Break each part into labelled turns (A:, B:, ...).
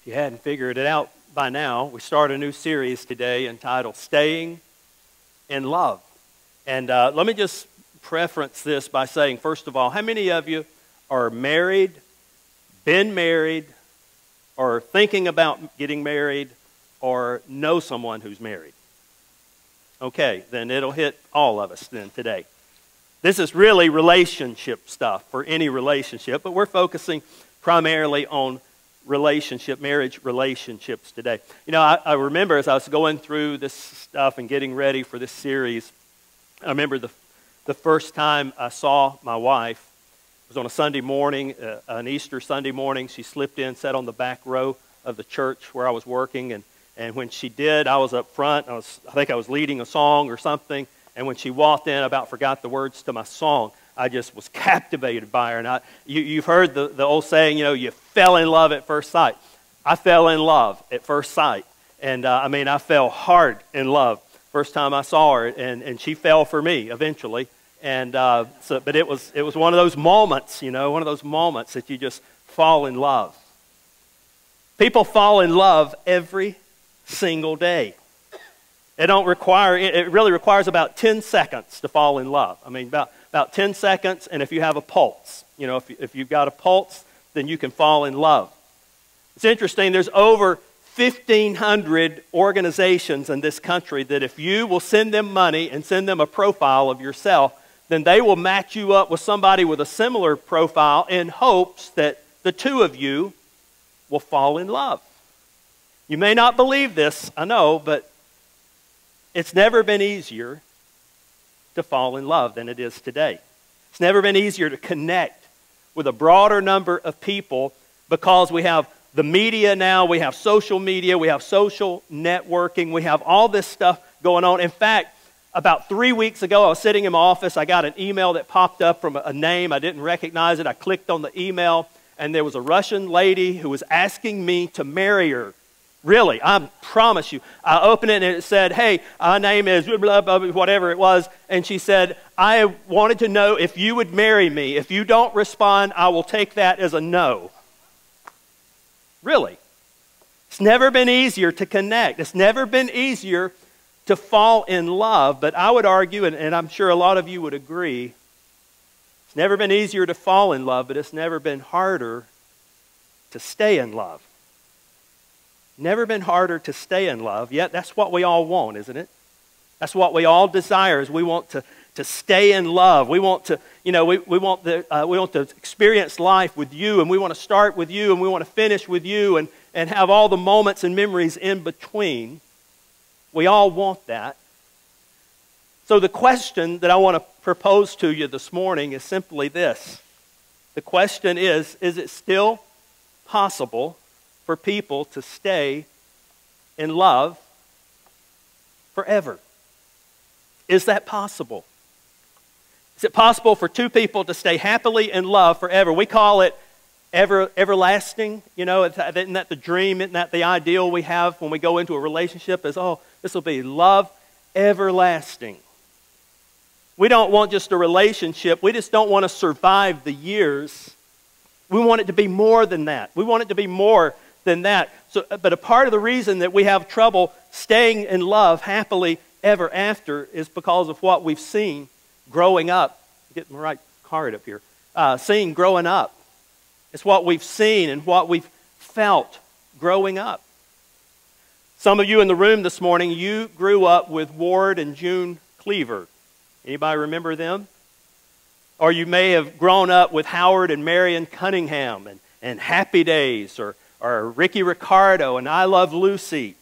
A: you hadn't figured it out by now, we start a new series today entitled Staying in Love. And let me just preference this by saying, first of all, how many of you are married, been married, or thinking about getting married, or know someone who's married? Okay, then it'll hit all of us then today. This is really relationship stuff for any relationship, but we're focusing primarily on marriage relationships today. You know, I remember as I was going through this stuff and getting ready for this series, I remember the first time I saw my wife. It was on a Sunday morning, an Easter Sunday morning. She slipped in, sat on the back row of the church where I was working, and when she did, I was up front. I think I was leading a song or something, and when she walked in, I about forgot the words to my song. I just was captivated by her. And you've heard the old saying, you know, you fell in love at first sight. I fell in love at first sight. And I fell hard in love first time I saw her, and she fell for me eventually. And but it was one of those moments, you know, one of those moments that you just fall in love. People fall in love every single day. It really requires about 10 seconds to fall in love. I mean, about 10 seconds, and if you have a pulse, you know, if you've got a pulse, then you can fall in love. It's interesting, there's over 1,500 organizations in this country that if you will send them money and send them a profile of yourself, then they will match you up with somebody with a similar profile in hopes that the two of you will fall in love. You may not believe this, I know, but it's never been easier to fall in love than it is today. It's never been easier to connect with a broader number of people because we have the media now, we have social media, we have social networking, we have all this stuff going on. In fact, about 3 weeks ago, I was sitting in my office, I got an email that popped up from a name, I didn't recognize it, I clicked on the email, and there was a Russian lady who was asking me to marry her. Really, I promise you. I opened it and it said, hey, my name is blah, blah, blah, whatever it was. And she said, I wanted to know if you would marry me. If you don't respond, I will take that as a no. Really. It's never been easier to connect. It's never been easier to fall in love. But I would argue, and I'm sure a lot of you would agree, it's never been easier to fall in love, but it's never been harder to stay in love. Never been harder to stay in love, yet that's what we all want, isn't it? That's what we all desire, is we want to stay in love. We want to, you know, we want to experience life with you, and we want to start with you, and we want to finish with you, and have all the moments and memories in between. We all want that. So the question that I want to propose to you this morning is simply this. The question is it still possible for people to stay in love forever? Is that possible? Is it possible for two people to stay happily in love forever? We call it everlasting. You know, isn't that the dream? Isn't that the ideal we have when we go into a relationship? Is, oh, this will be love everlasting. We don't want just a relationship. We just don't want to survive the years. We want it to be more than that. We want it to be more than that. So, but a part of the reason that we have trouble staying in love happily ever after is because of what we've seen growing up. Get my right card up here. Seeing growing up. It's what we've seen and what we've felt growing up. Some of you in the room this morning, you grew up with Ward and June Cleaver. Anybody remember them? Or you may have grown up with Howard and Marion Cunningham and Happy Days, or Ricky Ricardo and I Love Lucy.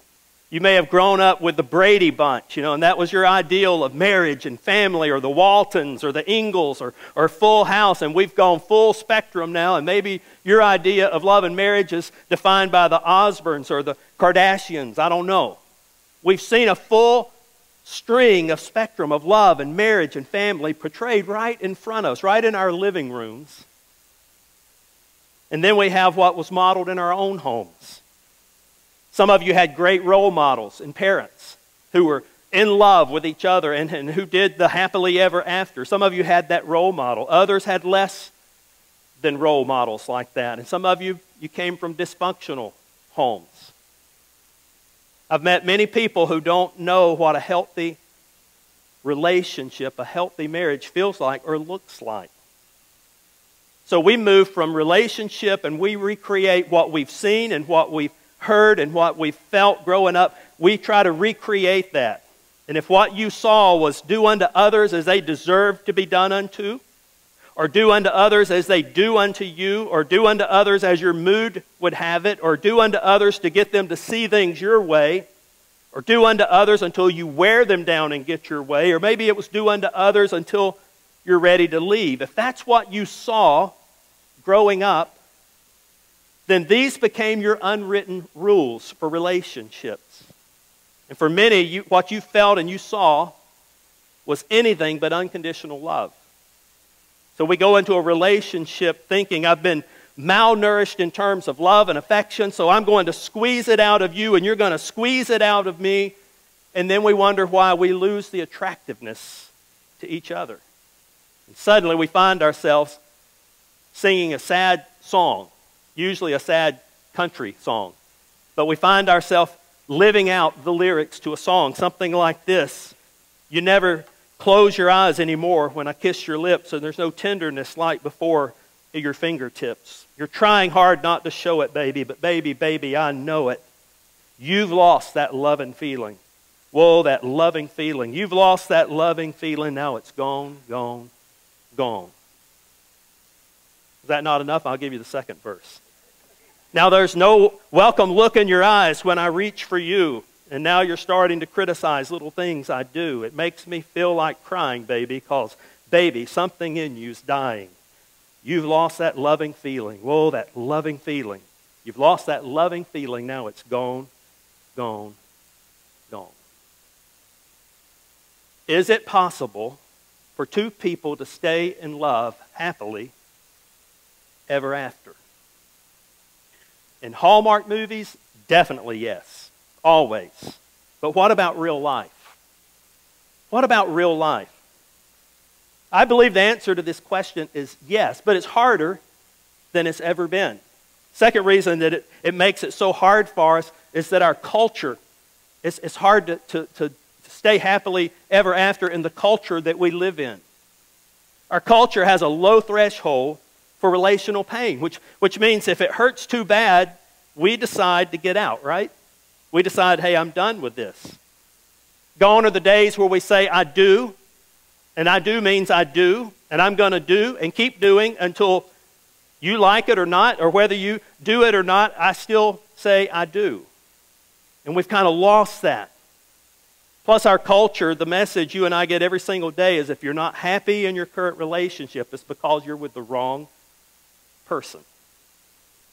A: You may have grown up with the Brady Bunch, you know, and that was your ideal of marriage and family, or the Waltons or the Ingalls or Full House, and we've gone full spectrum now, and maybe your idea of love and marriage is defined by the Osbournes or the Kardashians. I don't know. We've seen a full string of spectrum of love and marriage and family portrayed right in front of us, right in our living rooms. And then we have what was modeled in our own homes. Some of you had great role models and parents who were in love with each other and who did the happily ever after. Some of you had that role model. Others had less than role models like that. And some of you, you came from dysfunctional homes. I've met many people who don't know what a healthy relationship, a healthy marriage feels like or looks like. So we move from relationship and we recreate what we've seen and what we've heard and what we've felt growing up. We try to recreate that. And if what you saw was do unto others as they deserve to be done unto, or do unto others as they do unto you, or do unto others as your mood would have it, or do unto others to get them to see things your way, or do unto others until you wear them down and get your way, or maybe it was do unto others until you're ready to leave. If that's what you saw growing up, then these became your unwritten rules for relationships. And for many, what you felt and you saw was anything but unconditional love. So we go into a relationship thinking, I've been malnourished in terms of love and affection, so I'm going to squeeze it out of you and you're going to squeeze it out of me. And then we wonder why we lose the attractiveness to each other. And suddenly we find ourselves singing a sad song, usually a sad country song. But we find ourselves living out the lyrics to a song, something like this: you never close your eyes anymore when I kiss your lips, and there's no tenderness like before at your fingertips. You're trying hard not to show it, baby, but baby, baby, I know it. You've lost that loving feeling. Whoa, that loving feeling. You've lost that loving feeling. Now it's gone, gone, gone. Is that not enough? I'll give you the second verse. Now there's no welcome look in your eyes when I reach for you. And now you're starting to criticize little things I do. It makes me feel like crying, baby, because, baby, something in you's dying. You've lost that loving feeling. Whoa, that loving feeling. You've lost that loving feeling. Now it's gone, gone, gone. Is it possible for two people to stay in love happily ever after? In Hallmark movies, definitely yes. Always. But what about real life? What about real life? I believe the answer to this question is yes, but it's harder than it's ever been. Second reason that it makes it so hard for us is that our culture, it's hard to stay happily ever after in the culture that we live in. Our culture has a low threshold for relational pain, which means if it hurts too bad, we decide to get out, right? We decide, hey, I'm done with this. Gone are the days where we say, I do, and I do means I do, and I'm going to do and keep doing until you like it or not, or whether you do it or not, I still say I do. And we've kind of lost that. Plus our culture, the message you and I get every single day is if you're not happy in your current relationship, it's because you're with the wrong person.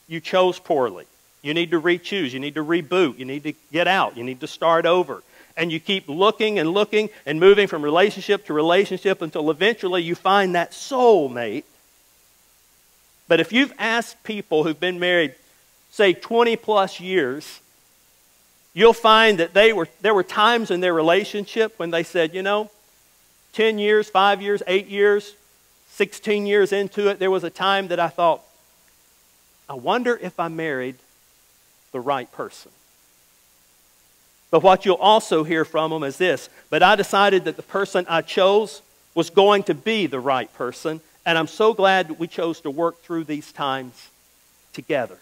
A: You chose poorly. You need to re-choose. You need to reboot. You need to get out. You need to start over. And you keep looking and looking and moving from relationship to relationship until eventually you find that soulmate. But if you've asked people who've been married, say 20 plus years, you'll find that there were times in their relationship when they said, 10 years, 5 years, 8 years, 16 years into it, there was a time that I thought, I wonder if I married the right person. But what you'll also hear from them is this: but I decided that the person I chose was going to be the right person, and I'm so glad that we chose to work through these times together.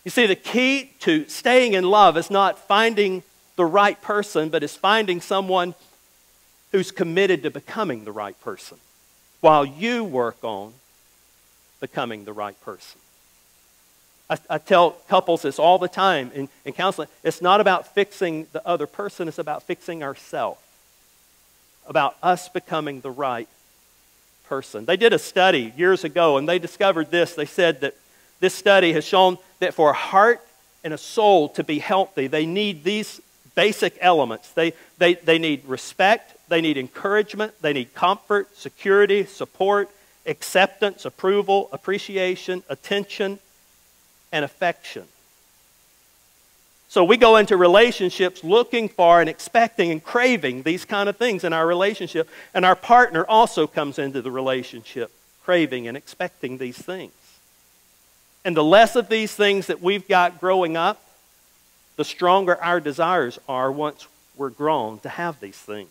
A: You see, the key to staying in love is not finding the right person, but is finding someone who's committed to becoming the right person while you work on becoming the right person. I tell couples this all the time in counseling. It's not about fixing the other person. It's about fixing ourselves. About us becoming the right person. They did a study years ago, and they discovered this. They said that this study has shown that for a heart and a soul to be healthy, they need these basic elements. They need respect. They need encouragement. They need comfort, security, support, acceptance, approval, appreciation, attention, and affection. So we go into relationships looking for and expecting and craving these kind of things in our relationship. And our partner also comes into the relationship craving and expecting these things. And the less of these things that we've got growing up, the stronger our desires are once we're grown to have these things.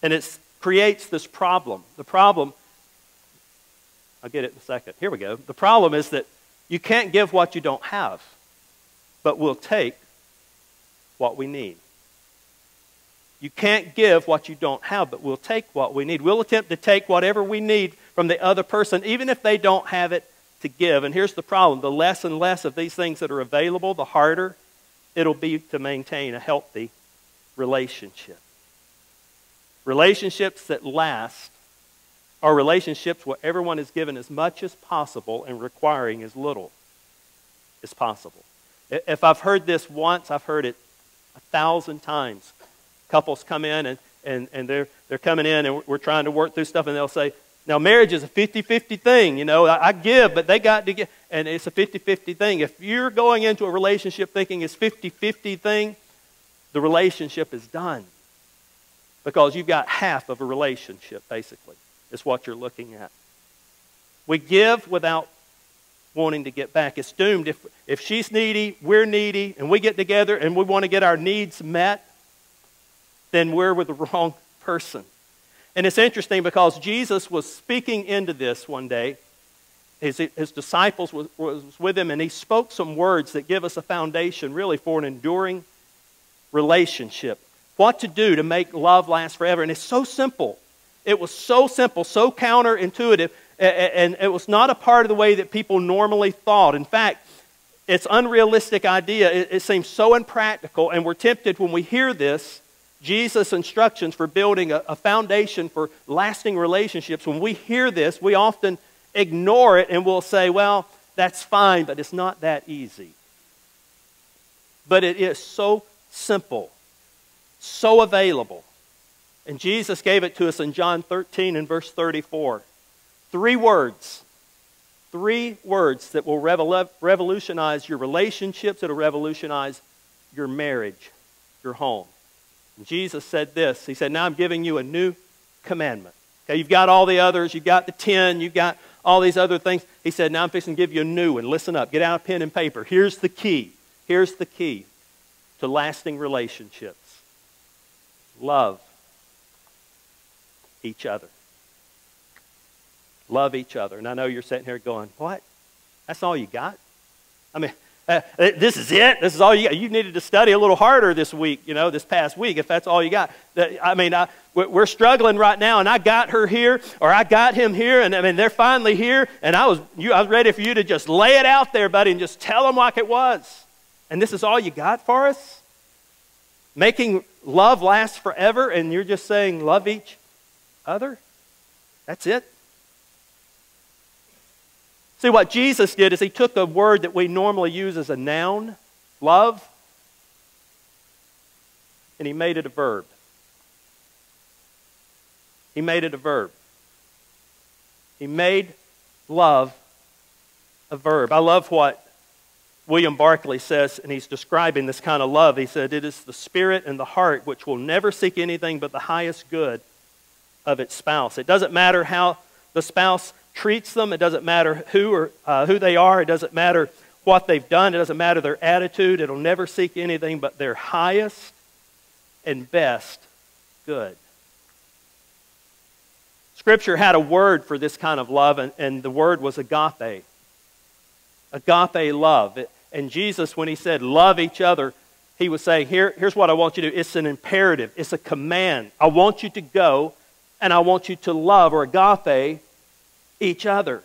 A: And it creates this problem. The problem, I'll get it in a second. Here we go. The problem is that you can't give what you don't have, but we'll take what we need. You can't give what you don't have, but we'll take what we need. We'll attempt to take whatever we need from the other person, even if they don't have it to give. And here's the problem. The less and less of these things that are available, the harder it'll be to maintain a healthy relationship. Relationships that last are relationships where everyone is given as much as possible and requiring as little as possible. If I've heard this once, I've heard it 1,000 times. Couples come in and they're coming in and we're trying to work through stuff, and they'll say, now marriage is a 50-50 thing. You know, I give, but they got to give. And it's a 50-50 thing. If you're going into a relationship thinking it's 50-50 thing, the relationship is done. Because you've got half of a relationship, basically, is what you're looking at. We give without wanting to get back. It's doomed. If she's needy, we're needy, and we get together and we want to get our needs met, then we're with the wrong person. And it's interesting because Jesus was speaking into this one day. His disciples was with him, and he spoke some words that give us a foundation really for an enduring relationship. What to do to make love last forever. And it's so simple. It was so simple, so counterintuitive, and it was not a part of the way that people normally thought. In fact, it's an unrealistic idea. It seems so impractical, and we're tempted when we hear this, Jesus' instructions for building a foundation for lasting relationships. When we hear this, we often ignore it and we'll say, well, that's fine, but it's not that easy. But it is so simple, so available. And Jesus gave it to us in John 13 and verse 34. 3 words. 3 words that will revolutionize your relationships. It'll revolutionize your marriage, your home. And Jesus said this. He said, now I'm giving you a new commandment. Okay, you've got all the others. You've got the 10. You've got all these other things. He said, now I'm fixing to give you a new one. Listen up. Get out a pen and paper. Here's the key. Here's the key to lasting relationships. Love each other. Love each other. And I know you're sitting here going, what? That's all you got? I mean, this is it? This is all you got? You needed to study a little harder this week, this past week, if that's all you got. I mean, we're struggling right now, and I got her here, or I got him here, and I mean, they're finally here, and I was ready for you to just lay it out there, buddy, and just tell them like it was. And this is all you got for us? Making love last forever, and you're just saying love each other? That's it? See, what Jesus did is he took a word that we normally use as a noun, love, and he made it a verb. He made it a verb. He made love a verb. I love what William Barclay says, and he's describing this kind of love. He said, it is the spirit and the heart which will never seek anything but the highest good of its spouse. It doesn't matter how the spouse treats them. It doesn't matter who they are. It doesn't matter what they've done. It doesn't matter their attitude. It'll never seek anything but their highest and best good. Scripture had a word for this kind of love, and the word was agape. Agape love. And Jesus, when he said love each other, he was saying, here's what I want you to do. It's an imperative. It's a command. I want you to go, and I want you to love, or agape, each other.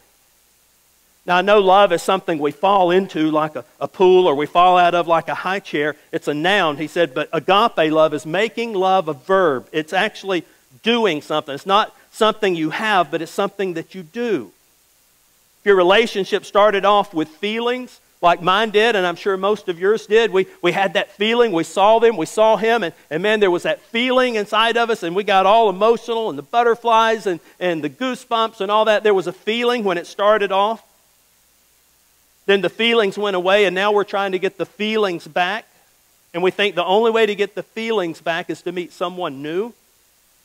A: Now, I know love is something we fall into like a pool, or we fall out of like a high chair. It's a noun, he said, but agape love is making love a verb. It's actually doing something. It's not something you have, but it's something that you do. If your relationship started off with feelings, like mine did, and I'm sure most of yours did. We had that feeling. We saw them. We saw him. And man, there was that feeling inside of us, and we got all emotional, and the butterflies and the goosebumps and all that. There was a feeling when it started off. Then the feelings went away, and now we're trying to get the feelings back. And we think the only way to get the feelings back is to meet someone new.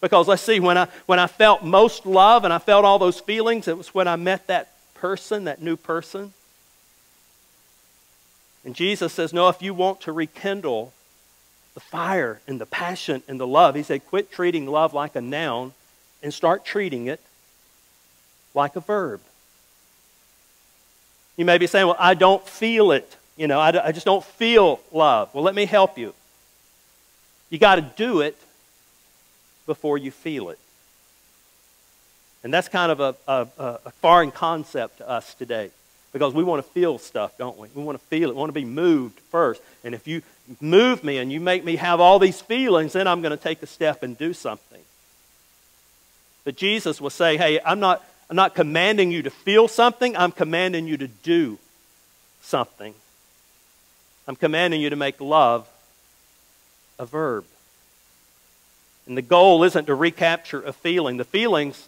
A: Because let's see, when I felt most love and I felt all those feelings, it was when I met that person, that new person. And Jesus says, no, if you want to rekindle the fire and the passion and the love, he said, quit treating love like a noun and start treating it like a verb. You may be saying, well, I don't feel it. I just don't feel love. Well, let me help you. You got to do it before you feel it. And that's kind of a foreign concept to us today, because we want to feel stuff, don't we? We want to feel it. We want to be moved first. And if you move me and you make me have all these feelings, then I'm going to take a step and do something. But Jesus was saying, hey, I'm not commanding you to feel something. I'm commanding you to do something. I'm commanding you to make love a verb. And the goal isn't to recapture a feeling. The feelings,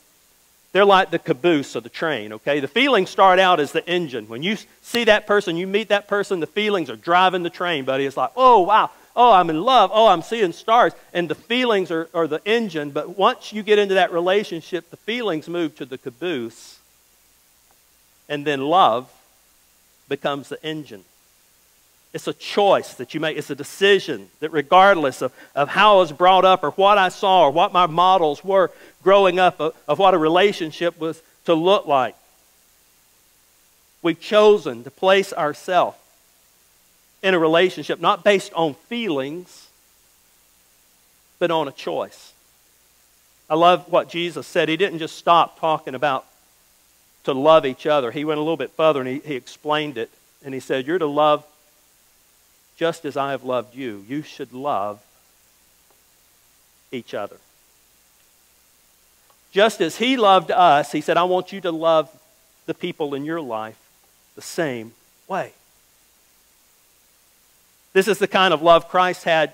A: they're like the caboose of the train, okay? The feelings start out as the engine. When you see that person, you meet that person, the feelings are driving the train, buddy. It's like, oh, wow. Oh, I'm in love. Oh, I'm seeing stars. And the feelings are the engine. But once you get into that relationship, the feelings move to the caboose. And then love becomes the engine. It's a choice that you make. It's a decision that regardless of how I was brought up or what I saw or what my models were growing up of what a relationship was to look like, we've chosen to place ourselves in a relationship not based on feelings, but on a choice. I love what Jesus said. He didn't just stop talking about to love each other. He went a little bit further and he explained it. And he said, you're to love just as I have loved you. You should love each other. Just as he loved us, he said, I want you to love the people in your life the same way. This is the kind of love Christ had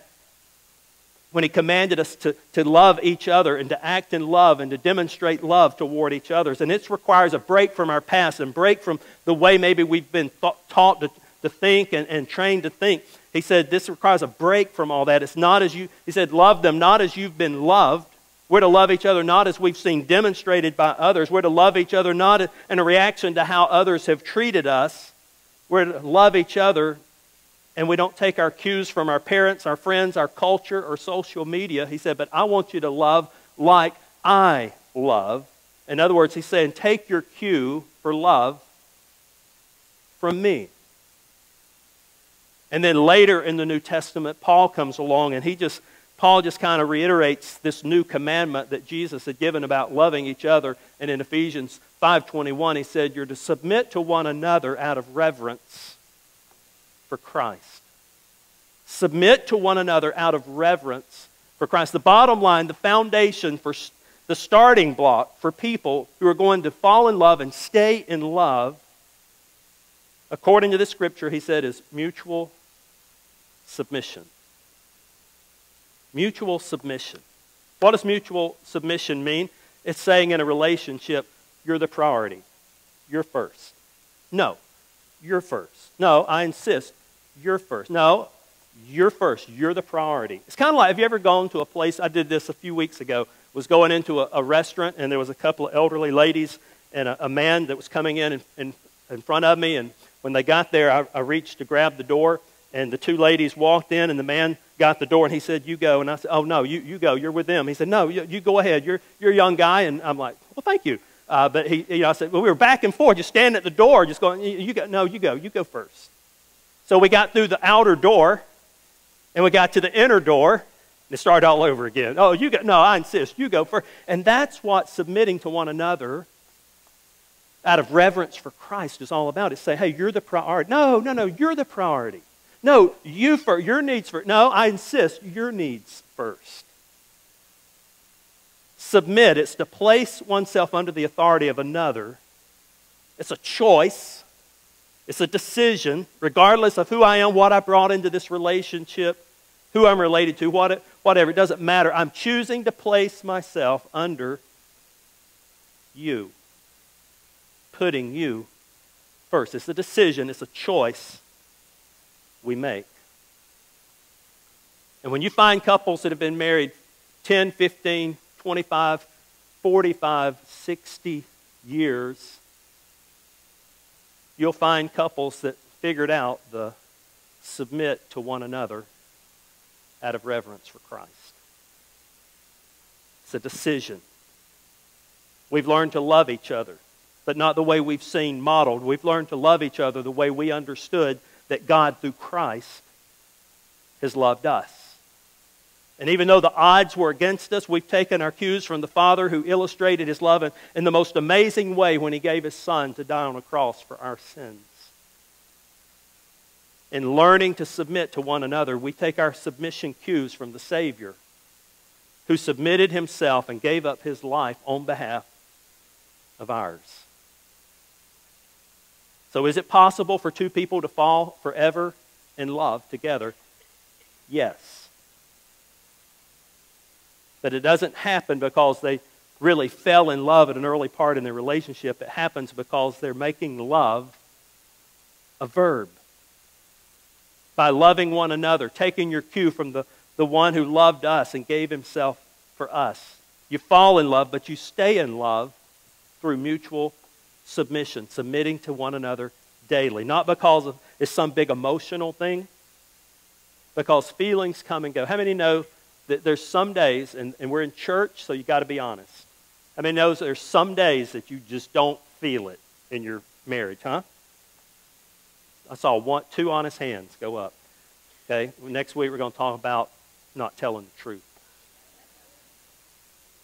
A: when he commanded us to love each other and to act in love and to demonstrate love toward each other. And it requires a break from our past and break from the way maybe we've been taught to think and trained to think. He said this requires a break from all that. It's not as you, he said, love them not as you've been loved. We're to love each other not as we've seen demonstrated by others. We're to love each other not in a reaction to how others have treated us. We're to love each other, and we don't take our cues from our parents, our friends, our culture, or social media. He said, but I want you to love like I love. In other words, he's saying, take your cue for love from me. And then later in the New Testament, Paul comes along and Paul just kind of reiterates this new commandment that Jesus had given about loving each other. And in Ephesians 5:21, he said, you're to submit to one another out of reverence for Christ. Submit to one another out of reverence for Christ. The bottom line, the foundation for the starting block for people who are going to fall in love and stay in love, according to the scripture, he said, is mutual submission. Mutual submission. What does mutual submission mean? It's saying in a relationship, you're the priority. You're first. No, you're first. No, I insist, you're first. No, you're first. You're the priority. It's kind of like, have you ever gone to a place, I did this a few weeks ago, was going into a restaurant and there was a couple of elderly ladies and a man that was coming in front of me, and when they got there, I reached to grab the door, and the two ladies walked in, and the man got the door, and he said, you go. And I said, oh, no, you go. You're with them. He said, no, you go ahead. You're a young guy. And I'm like, well, thank you. But I said, well, we were back and forth, just standing at the door, just going, you go. No, you go first. So we got through the outer door, and we got to the inner door, and it started all over again. Oh, you go. No, I insist. You go first. And that's what submitting to one another out of reverence for Christ is all about. It's say, hey, you're the priority. No, you're the priority. No, you first, your needs first. No, I insist, your needs first. Submit, it's to place oneself under the authority of another. It's a choice. It's a decision, regardless of who I am, what I brought into this relationship, who I'm related to, whatever. It doesn't matter. I'm choosing to place myself under you. Putting you first. It's a decision. It's a choice we make. And when you find couples that have been married 10, 15, 25, 45, 60 years, you'll find couples that figured out the submit to one another out of reverence for Christ. It's a decision. We've learned to love each other, but not the way we've seen modeled. We've learned to love each other the way we understood that God, through Christ, has loved us. And even though the odds were against us, we've taken our cues from the Father who illustrated His love in the most amazing way when He gave His Son to die on a cross for our sins. In learning to submit to one another, we take our submission cues from the Savior who submitted Himself and gave up His life on behalf of ours. So is it possible for two people to fall forever in love together? Yes. But it doesn't happen because they really fell in love at an early part in their relationship. It happens because they're making love a verb. By loving one another, taking your cue from the one who loved us and gave Himself for us. You fall in love, but you stay in love through mutual submission, submitting to one another daily. Not because it's some big emotional thing, because feelings come and go. How many know that there's some days, and we're in church, so you got to be honest. How many knows there's some days that you just don't feel it in your marriage, huh? I saw two honest hands go up. Okay, next week we're going to talk about not telling the truth.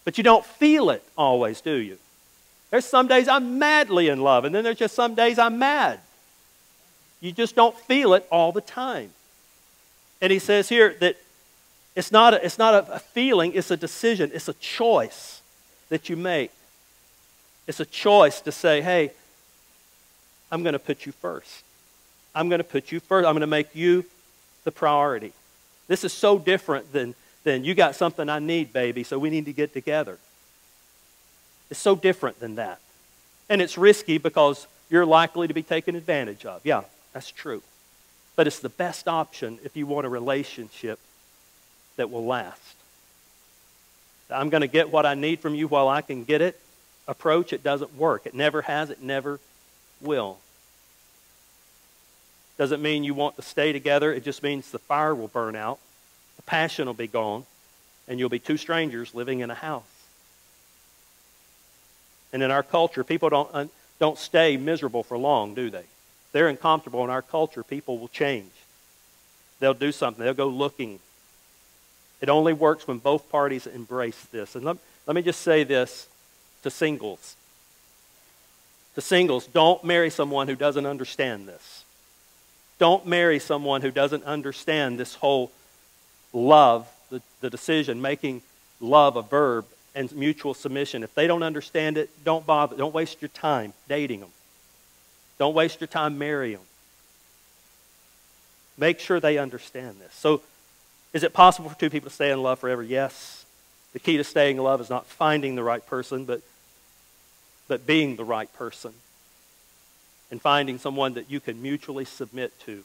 A: But you don't feel it always, do you? There's some days I'm madly in love, and then there's just some days I'm mad. You just don't feel it all the time. And he says here that it's not a feeling, it's a decision, it's a choice that you make. It's a choice to say, hey, I'm going to put you first. I'm going to put you first. I'm going to make you the priority. This is so different than you got something I need, baby, so we need to get together. It's so different than that. And it's risky because you're likely to be taken advantage of. Yeah, that's true. But it's the best option if you want a relationship that will last. I'm going to get what I need from you while I can get it. Approach, it doesn't work. It never has, it never will. Doesn't mean you want to stay together. It just means the fire will burn out, the passion will be gone, and you'll be two strangers living in a house. And in our culture, people don't stay miserable for long, do they? If they're uncomfortable in our culture, people will change. They'll do something. They'll go looking. It only works when both parties embrace this. And let me just say this to singles. To singles, don't marry someone who doesn't understand this. Don't marry someone who doesn't understand this whole love, the decision, making love a verb, and mutual submission. If they don't understand it, don't bother. Don't waste your time dating them. Don't waste your time marrying them. Make sure they understand this. So, is it possible for two people to stay in love forever? Yes. The key to staying in love is not finding the right person, but being the right person. And finding someone that you can mutually submit to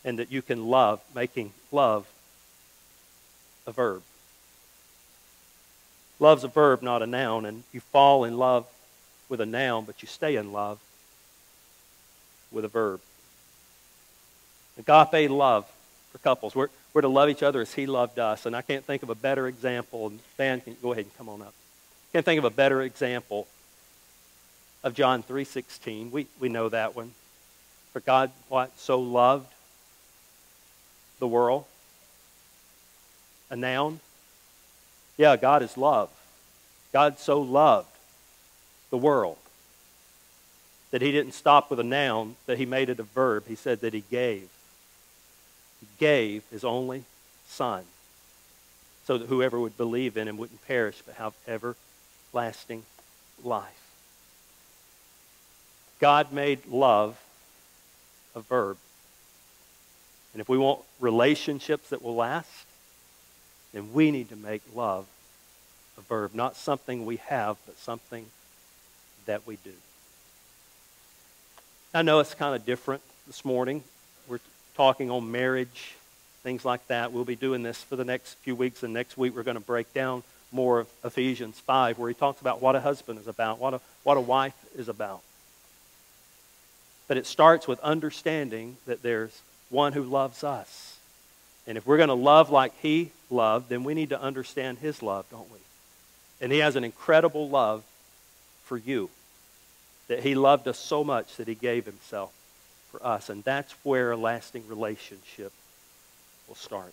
A: and that you can love, making love a verb. Love's a verb, not a noun, and you fall in love with a noun, but you stay in love with a verb. Agape love for couples. We're to love each other as He loved us, and I can't think of a better example. And Dan, can you go ahead and come on up? Can't think of a better example of John 3:16. We know that one. For God, what, so loved the world? A noun? Yeah, God is love. God so loved the world that He didn't stop with a noun, that He made it a verb. He said that He gave. He gave His only Son so that whoever would believe in Him wouldn't perish but have everlasting life. God made love a verb. And if we want relationships that will last, then we need to make love a verb. Not something we have, but something that we do. I know it's kind of different this morning. We're talking on marriage, things like that. We'll be doing this for the next few weeks, and next week we're going to break down more of Ephesians 5, where he talks about what a husband is about, what a wife is about. But it starts with understanding that there's one who loves us. And if we're going to love like he loved, then we need to understand his love, don't we? And he has an incredible love for you. That he loved us so much that he gave himself for us. And that's where a lasting relationship will start.